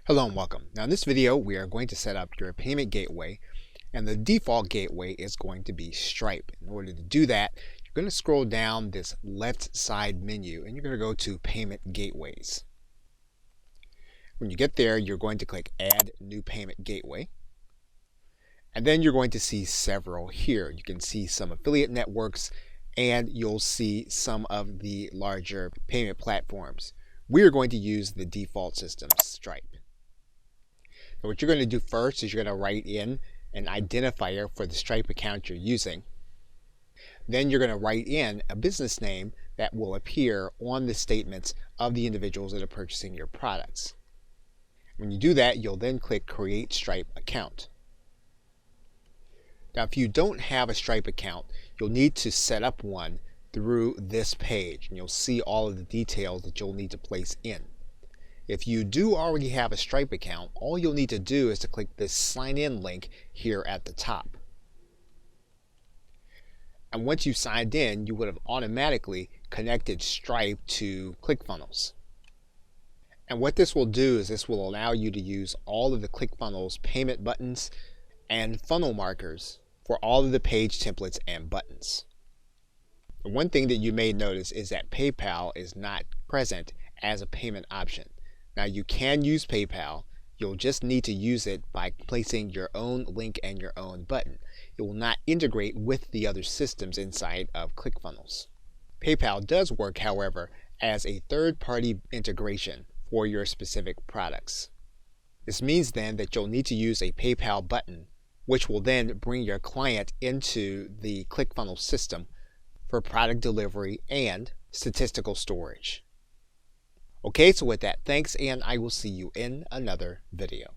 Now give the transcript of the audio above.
Hello and welcome. Now in this video we are going to set up your payment gateway, and the default gateway is going to be Stripe. In order to do that, you're going to scroll down this left side menu and you're going to go to Payment Gateways. When you get there, you're going to click Add New Payment Gateway, and then you're going to see several here. You can see some affiliate networks and you'll see some of the larger payment platforms. We are going to use the default system, Stripe. So what you're going to do first is you're going to write in an identifier for the Stripe account you're using. Then you're going to write in a business name that will appear on the statements of the individuals that are purchasing your products. When you do that, you'll then click Create Stripe Account. Now, if you don't have a Stripe account, you'll need to set up one through this page, and you'll see all of the details that you'll need to place in. If you do already have a Stripe account, all you'll need to do is to click this sign in link here at the top. And once you've signed in, you would have automatically connected Stripe to Clickfunnels. And what this will do is this will allow you to use all of the Clickfunnels payment buttons and funnel markers for all of the page templates and buttons. The one thing that you may notice is that PayPal is not present as a payment option. Now, you can use PayPal. You'll just need to use it by placing your own link and your own button. It will not integrate with the other systems inside of Clickfunnels. PayPal does work, however, as a third-party integration for your specific products. This means then that you'll need to use a PayPal button, which will then bring your client into the Clickfunnels system for product delivery and statistical storage. Okay, so with that, thanks, and I will see you in another video.